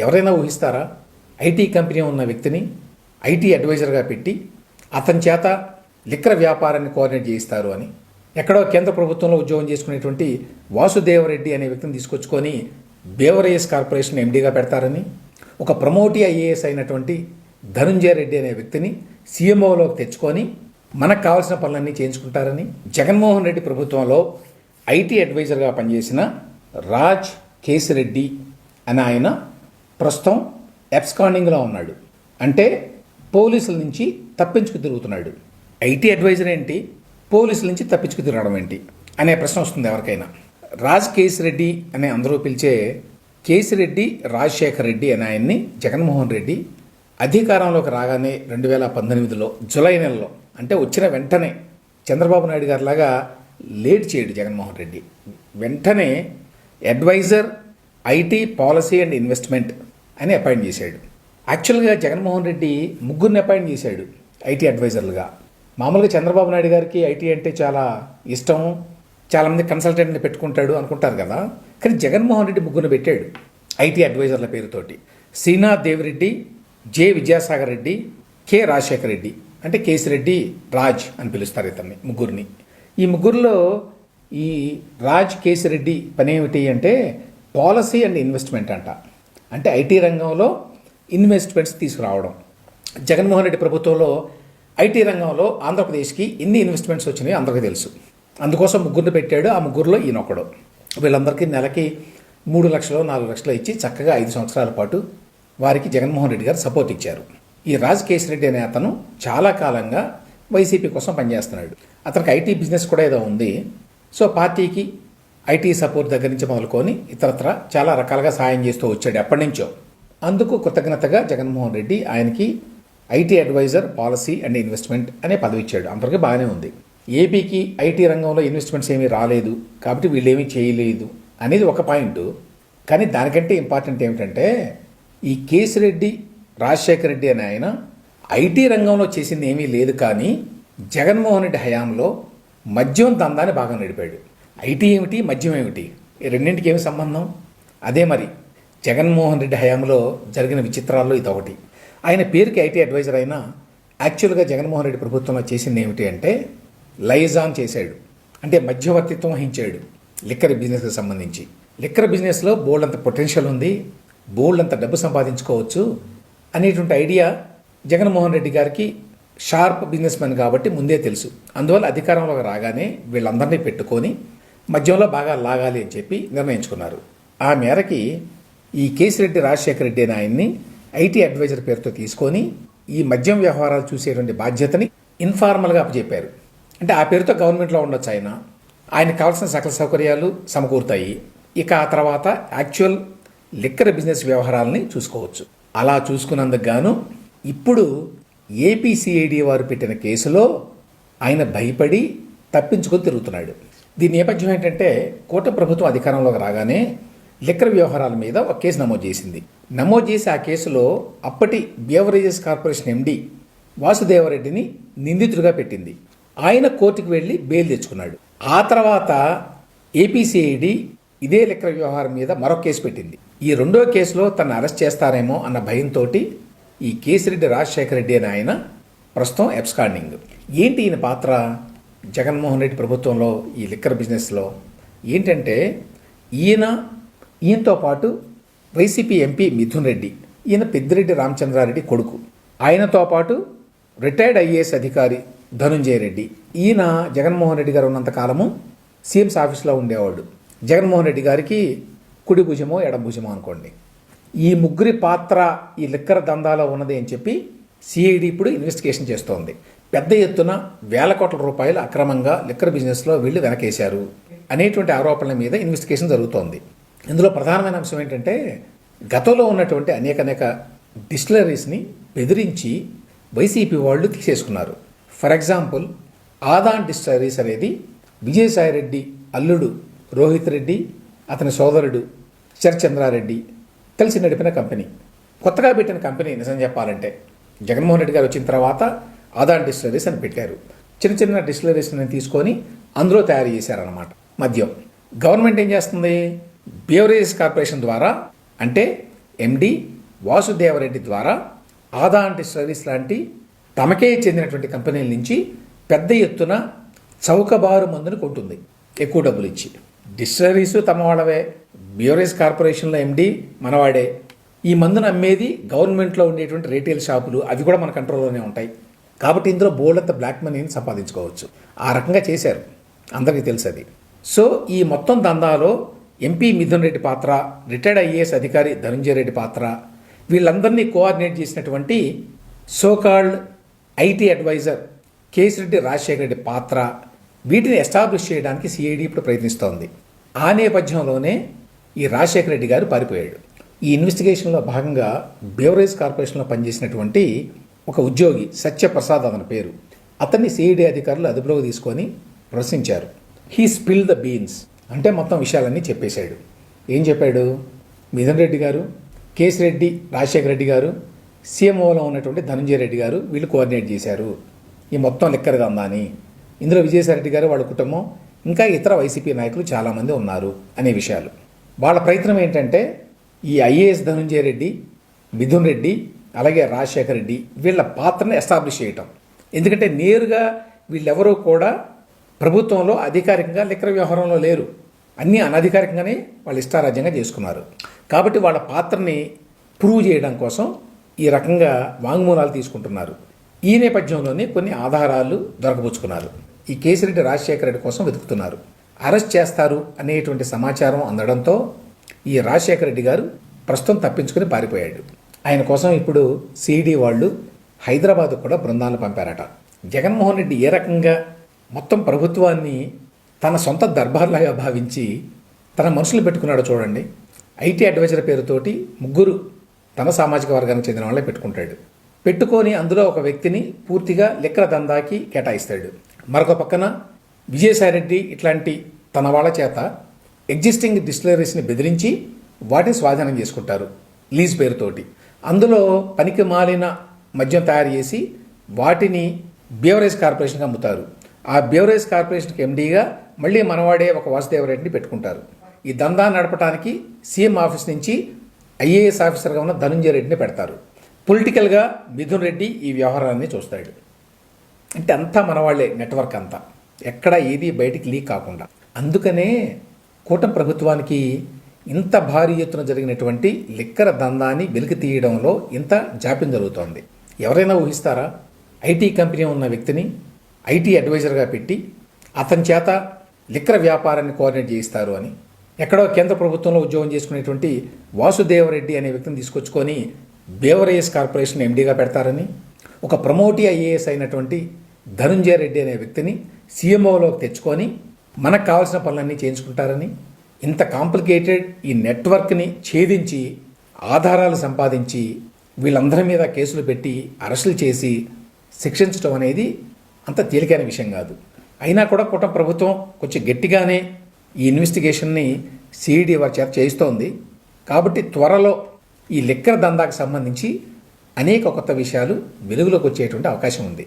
ఎవరైనా ఊహిస్తారా? IT company ఉన్న వ్యక్తిని ఐటీ అడ్వైజర్గా పెట్టి అతని చేత లిక్కర్ వ్యాపారాన్ని కోఆర్డినేట్ చేయిస్తారు అని. ఎక్కడో కేంద్ర ప్రభుత్వంలో ఉద్యోగం చేసుకునేటువంటి వాసుదేవరెడ్డి అనే వ్యక్తిని తీసుకొచ్చుకొని బేవరేజ్ కార్పొరేషన్ ఎండీగా పెడతారని, ఒక ప్రమోటీ ఐఏఎస్ అయినటువంటి ధనుంజయ రెడ్డి అనే వ్యక్తిని సీఎంఓలోకి తెచ్చుకొని మనకు కావాల్సిన పనులన్నీ చేయించుకుంటారని. జగన్మోహన్ రెడ్డి ప్రభుత్వంలో ఐటీ అడ్వైజర్గా పనిచేసిన రాజ్ కేసిరెడ్డి అని ఆయన ప్రస్తుతం ఎబ్స్కాండింగ్లో ఉన్నాడు. అంటే పోలీసుల నుంచి తప్పించుకు తిరుగుతున్నాడు. ఐటీ అడ్వైజర్ ఏంటి, పోలీసుల నుంచి తప్పించుకు తిరగడం ఏంటి అనే ప్రశ్న వస్తుంది ఎవరికైనా. రాజ్ కేసిరెడ్డి అని అందరూ పిలిచే కేసిరెడ్డి రాజశేఖర్ రెడ్డి అని ఆయన్ని జగన్మోహన్ రెడ్డి అధికారంలోకి రాగానే 2018లో జూలై నెలలో, అంటే వచ్చిన వెంటనే చంద్రబాబు నాయుడు గారిలాగా లేట్ చేయడు జగన్మోహన్ రెడ్డి. వెంటనే advisor IT policy and investment అని అపాయింట్ చేశాడు. యాక్చువల్గా జగన్మోహన్ రెడ్డి ముగ్గురిని అపాయింట్ చేశాడు ఐటీ అడ్వైజర్లుగా. మామూలుగా చంద్రబాబు నాయుడు గారికి ఐటీ అంటే చాలా ఇష్టం, చాలామంది కన్సల్టెంట్ని పెట్టుకుంటాడు అనుకుంటారు కదా. కానీ జగన్మోహన్ రెడ్డి ముగ్గురిని పెట్టాడు ఐటీ అడ్వైజర్ల పేరుతోటి. శ్రీనాథ్ దేవిరెడ్డి, జె విద్యాసాగర్ రెడ్డి, కె రాజశేఖర్ రెడ్డి, అంటే కేసిరెడ్డి రాజ్ అని పిలుస్తారు ఇతన్ని ముగ్గురిని. ఈ ముగ్గురులో ఈ రాజ్ కేసిరెడ్డి పని ఏమిటి అంటే పాలసీ అండ్ ఇన్వెస్ట్మెంట్ అంట. అంటే ఐటీ రంగంలో ఇన్వెస్ట్మెంట్స్ తీసుకురావడం. జగన్మోహన్ రెడ్డి ప్రభుత్వంలో ఐటీ రంగంలో ఆంధ్రప్రదేశ్కి ఎన్ని ఇన్వెస్ట్మెంట్స్ వచ్చినాయో అందరికీ తెలుసు. అందుకోసం ముగ్గురిని పెట్టాడు. ఆ ముగ్గురులో ఈయనొకడు. వీళ్ళందరికీ నెలకి 3 లక్షలు 4 లక్షలు ఇచ్చి చక్కగా 5 సంవత్సరాల పాటు వారికి జగన్మోహన్ రెడ్డి గారు సపోర్ట్ ఇచ్చారు. ఈ రాజ్ కేసిరెడ్డి అనే అతను చాలా కాలంగా వైసీపీ కోసం పనిచేస్తున్నాడు. అతనికి ఐటీ బిజినెస్ కూడా ఏదో ఉంది. సో పార్టీకి ఐటీ సపోర్ట్ దగ్గర నుంచి మొదలుకొని ఇతరత్ర చాలా రకాలుగా సాయం చేస్తూ వచ్చాడు ఎప్పటి నుంచో. అందుకు కృతజ్ఞతగా జగన్మోహన్ రెడ్డి ఆయనకి IT advisor policy and investment అనే పదవి ఇచ్చాడు. అందరికీ బాగానే ఉంది. ఏపీకి ఐటీ రంగంలో ఇన్వెస్ట్మెంట్స్ ఏమీ రాలేదు కాబట్టి వీళ్ళేమీ చేయలేదు అనేది ఒక పాయింట్. కానీ దానికంటే ఇంపార్టెంట్ ఏమిటంటే ఈ కేసిరెడ్డి రాజశేఖర్ రెడ్డి అనే ఆయన ఐటీ రంగంలో చేసింది ఏమీ లేదు, కానీ జగన్మోహన్ రెడ్డి హయాంలో మద్యం దందాన్ని బాగా నడిపాడు. ఐటీ ఏమిటి, మద్యం ఏమిటి, ఈ రెండింటికి ఏమి సంబంధం? అదే మరి జగన్మోహన్ రెడ్డి హయాంలో జరిగిన విచిత్రాల్లో ఇదొకటి. ఆయన పేరుకి ఐటీ అడ్వైజర్ అయినా యాక్చువల్గా జగన్మోహన్ రెడ్డి ప్రభుత్వంలో చేసింది ఏమిటి అంటే లైజాన్ చేశాడు. అంటే మధ్యవర్తిత్వం వహించాడు లిక్కర్ బిజినెస్కి సంబంధించి. లిక్కర్ బిజినెస్లో బోల్డ్ అంత పొటెన్షియల్ ఉంది, బోల్డ్ అంత డబ్బు సంపాదించుకోవచ్చు అనేటువంటి ఐడియా జగన్మోహన్ రెడ్డి గారికి షార్ప్ బిజినెస్ మ్యాన్ కాబట్టి ముందే తెలుసు. అందువల్ల అధికారంలోకి రాగానే వీళ్ళందరినీ పెట్టుకొని మద్యంలో బాగా లాగాలి అని చెప్పి నిర్ణయించుకున్నారు. ఆ మేరకి ఈ కేసిరెడ్డి రాజశేఖర రెడ్డి అనే ఆయన్ని ఐటీ అడ్వైజర్ పేరుతో తీసుకొని ఈ మద్యం వ్యవహారాలు చూసేటువంటి బాధ్యతని ఇన్ఫార్మల్గా అప్పచెప్పారు. అంటే ఆ పేరుతో గవర్నమెంట్లో ఉండొచ్చు ఆయనకు కావాల్సిన సకల సౌకర్యాలు సమకూరుతాయి. ఇక ఆ తర్వాత యాక్చువల్ లిక్కర్ బిజినెస్ వ్యవహారాలని చూసుకోవచ్చు. అలా చూసుకున్నందుకు గాను ఇప్పుడు ఏపీసీఐడి వారు పెట్టిన కేసులో ఆయన భయపడి తప్పించుకొని తిరుగుతున్నాడు. దీని నేపథ్యం ఏంటంటే కూటమి ప్రభుత్వం అధికారంలోకి రాగానే లిక్కర్ వ్యవహారాల మీద ఒక కేసు నమోదు చేసింది. నమోదు చేసి ఆ కేసులో అప్పటి బేవరేజెస్ కార్పొరేషన్ ఎండి వాసుదేవరెడ్డిని నిందితుడిగా పెట్టింది. ఆయన కోర్టుకు వెళ్ళి బెయిల్ తెచ్చుకున్నాడు. ఆ తర్వాత ఏపీసీఐడి ఇదే లిక్కర్ వ్యవహారం మీద మరొక కేసు పెట్టింది. ఈ రెండో కేసులో తను అరెస్ట్ చేస్తారేమో అన్న భయంతో ఈ కేసిరెడ్డి రాజశేఖర రెడ్డి అని ఆయన ప్రస్తుతం ఎబ్స్కాండింగ్. ఏంటి ఈయన పాత్ర జగన్మోహన్ రెడ్డి ప్రభుత్వంలో ఈ లిక్కర్ బిజినెస్లో ఏంటంటే ఈయనతో పాటు వైసీపీ ఎంపీ మిథున్ రెడ్డి, ఈయన పెద్దిరెడ్డి రామచంద్రారెడ్డి కొడుకు, ఆయనతో పాటు రిటైర్డ్ ఐఏఎస్ అధికారి ధనుంజయ రెడ్డి. ఈయన జగన్మోహన్ రెడ్డి గారు ఉన్నంతకాలము సీఎంస్ ఆఫీస్లో ఉండేవాడు. జగన్మోహన్ రెడ్డి గారికి కుడి భుజమో ఎడం భుజమో అనుకోండి. ఈ ముగ్గురి పాత్ర ఈ లిక్కర్ దందాలో ఉన్నది అని చెప్పి సిఐడి ఇప్పుడు ఇన్వెస్టిగేషన్ చేస్తోంది. పెద్ద ఎత్తున వేల కోట్ల రూపాయలు అక్రమంగా లిక్కర్ బిజినెస్లో వీళ్ళు వెనకేశారు అనేటువంటి ఆరోపణల మీద ఇన్వెస్టిగేషన్ జరుగుతోంది. ఇందులో ప్రధానమైన అంశం ఏంటంటే గతంలో ఉన్నటువంటి అనేక డిస్టిలరీస్ని బెదిరించి వైసీపీ వాళ్ళు తీసేసుకున్నారు. ఫర్ ఎగ్జాంపుల్ ఆదాన్ డిస్టిలరీస్ అనేది విజయసాయిరెడ్డి అల్లుడు రోహిత్ రెడ్డి, అతని సోదరుడు శరచంద్రారెడ్డి కలిసి నడిపిన కంపెనీ, కొత్తగా పెట్టిన కంపెనీ. నిజం చెప్పాలంటే జగన్మోహన్ రెడ్డి గారు వచ్చిన తర్వాత ఆదాన్ డిస్టిలరీస్ అని పెట్టారు. చిన్న డిస్టిలరీస్ని తీసుకొని అందులో తయారు చేశారన్నమాట మద్యం. గవర్నమెంట్ ఏం చేస్తుంది, బేవరేజెస్ కార్పొరేషన్ ద్వారా, అంటే ఎండి వాసుదేవరెడ్డి ద్వారా ఆదా డిస్టిలరీస్ లాంటి తమకే చెందినటువంటి కంపెనీల నుంచి పెద్ద ఎత్తున చౌకబారు మందును కొంటుంది ఎక్కువ డబ్బులు ఇచ్చి. డిస్టిలరీస్ తమ వాళ్ళవే, బ్యూరేజ్ కార్పొరేషన్లో ఎండి మనవాడే. ఈ మందును అమ్మేది గవర్నమెంట్లో ఉండేటువంటి రీటైల్ షాపులు, అవి కూడా మన కంట్రోల్లోనే ఉంటాయి. కాబట్టి ఇందులో బోల్డంత బ్లాక్ మనీని సంపాదించుకోవచ్చు. ఆ రకంగా చేశారు, అందరికీ తెలుసు అది. సో ఈ మొత్తం దందాలో ఎంపీ మిథున్ రెడ్డి పాత్ర, రిటైర్డ్ ఐఏఎస్ అధికారి ధనంజయ రెడ్డి పాత్ర, వీళ్ళందరినీ కోఆర్డినేట్ చేసినటువంటి so called IT advisor Kesireddy Rajasekhara Reddy పాత్ర, వీటిని ఎస్టాబ్లిష్ చేయడానికి సిఐడి ఇప్పుడు ప్రయత్నిస్తోంది. ఆ నేపథ్యంలోనే ఈ రాజశేఖర రెడ్డి గారు పారిపోయాడు. ఈ ఇన్వెస్టిగేషన్లో భాగంగా బేవరేజ్ కార్పొరేషన్లో పనిచేసినటువంటి ఒక ఉద్యోగి సత్యప్రసాద్ అతని పేరు, అతన్ని సిఐడి అధికారులు అదుపులోకి తీసుకొని ప్రశ్నించారు. హీ స్పిల్ ద బీన్స్ అంటే మొత్తం విషయాలన్నీ చెప్పేశాడు. ఏం చెప్పాడు? మిథున్ రెడ్డి గారు, కేసిరెడ్డి రాజశేఖర రెడ్డి గారు, సీఎంఓలో ఉన్నటువంటి ధనంజయ రెడ్డి గారు వీళ్ళు కోఆర్డినేట్ చేశారు ఈ మొత్తం లెక్కర్ దందాని. ఇందులో విజయసాయిరెడ్డి గారు, వాళ్ళ కుటుంబం, ఇంకా ఇతర వైసీపీ నాయకులు చాలామంది ఉన్నారు అనే విషయాలు. వాళ్ళ ప్రయత్నం ఏంటంటే ఈ ఐఏఎస్ ధనంజయ రెడ్డి, మిథున్ రెడ్డి, అలాగే రాజశేఖర రెడ్డి వీళ్ళ పాత్రను ఎస్టాబ్లిష్ చేయటం. ఎందుకంటే నేరుగా వీళ్ళెవరూ కూడా ప్రభుత్వంలో అధికారికంగా లిక్కర్ వ్యవహారంలో లేరు, అన్నీ అనధికారికంగానే వాళ్ళు ఇష్టారాజ్యంగా చేసుకున్నారు. కాబట్టి వాళ్ళ పాత్రని ప్రూవ్ చేయడం కోసం ఈ రకంగా వాంగ్మూలాలు తీసుకుంటున్నారు. ఈ నేపథ్యంలోనే కొన్ని ఆధారాలు దొరకబుచ్చుకున్నారు. ఈ కేసిరెడ్డి రాజశేఖర రెడ్డి కోసం వెతుకుతున్నారు. అరెస్ట్ చేస్తారు అనేటువంటి సమాచారం అందడంతో ఈ రాజశేఖర రెడ్డి గారు ప్రస్తుతం తప్పించుకుని పారిపోయాడు. ఆయన కోసం ఇప్పుడు సిఐడి వాళ్ళు హైదరాబాద్ కూడా బృందాలను పంపారట. జగన్మోహన్ రెడ్డి ఏ రకంగా మొత్తం ప్రభుత్వాన్ని తన సొంత దర్బార్లాగా భావించి తన మనుషులు పెట్టుకున్నాడో చూడండి. ఐటీ అడ్వైజర్ పేరుతోటి 3 తన సామాజిక వర్గానికి చెందిన వాళ్ళే పెట్టుకుంటాడు. పెట్టుకొని అందులో ఒక వ్యక్తిని పూర్తిగా లిక్కర్ దందాకి కేటాయిస్తాడు. మరొక పక్కన విజయసాయిరెడ్డి ఇట్లాంటి తన వాళ్ళ చేత ఎగ్జిస్టింగ్ డిస్టిలరీస్ని బెదిరించి వాటిని స్వాధీనం చేసుకుంటారు లీజ్ పేరుతోటి. అందులో పనికి మాలిన మద్యం తయారు చేసి వాటిని బేవరేజ్ కార్పొరేషన్కి అమ్ముతారు. ఆ బేవరేజ్ కార్పొరేషన్కి ఎండీగా మళ్ళీ మనవాడే ఒక వాసుదేవరెడ్డిని పెట్టుకుంటారు. ఈ దందా నడపడానికి సీఎం ఆఫీస్ నుంచి ఐఏఎస్ ఆఫీసర్గా ఉన్న ధనంజయ రెడ్డిని పెడతారు. పొలిటికల్గా మిథున్ రెడ్డి ఈ వ్యవహారాన్ని చూస్తాడు. అంటే అంతా మనవాళ్లే, నెట్వర్క్ అంతా, ఎక్కడ ఏది బయటికి లీక్ కాకుండా. అందుకనే కూటమి ప్రభుత్వానికి ఇంత భారీ ఎత్తున జరిగినటువంటి లిక్కర్ దందాన్ని వెలికి తీయడంలో ఇంత జాప్యం జరుగుతోంది. ఎవరైనా ఊహిస్తారా? ఐటీ కంపెనీ ఉన్న వ్యక్తిని ఐటీ అడ్వైజర్గా పెట్టి అతని చేత లిక్కర్ వ్యాపారాన్ని కోఆర్డినేట్ చేయిస్తారు అని. ఎక్కడో కేంద్ర ప్రభుత్వంలో ఉద్యోగం చేసుకునేటువంటి వాసుదేవరెడ్డి అనే వ్యక్తిని తీసుకొచ్చుకొని బేవరేజ్ కార్పొరేషన్ ఎండీగా పెడతారని, ఒక ప్రమోటీ ఐఏఎస్ అయినటువంటి ధనంజయ రెడ్డి అనే వ్యక్తిని సీఎంఓలోకి తెచ్చుకొని మనకు కావాల్సిన పనులన్నీ చేయించుకుంటారని, ఇంత కాంప్లికేటెడ్ ఈ నెట్వర్క్ని ఛేదించి ఆధారాలు సంపాదించి వీళ్ళందరి మీద కేసులు పెట్టి అరెస్టులు చేసి శిక్షించడం అనేది అంత తేలికైన విషయం కాదు. అయినా కూడా కూటమి ప్రభుత్వం కొంచెం గట్టిగానే ఈ ఇన్వెస్టిగేషన్ని సిఐడి వారి చేత చేయిస్తోంది. కాబట్టి త్వరలో ఈ లిక్కర్ దందాకు సంబంధించి అనేక కొత్త విషయాలు వెలుగులోకి వచ్చేటువంటి అవకాశం ఉంది.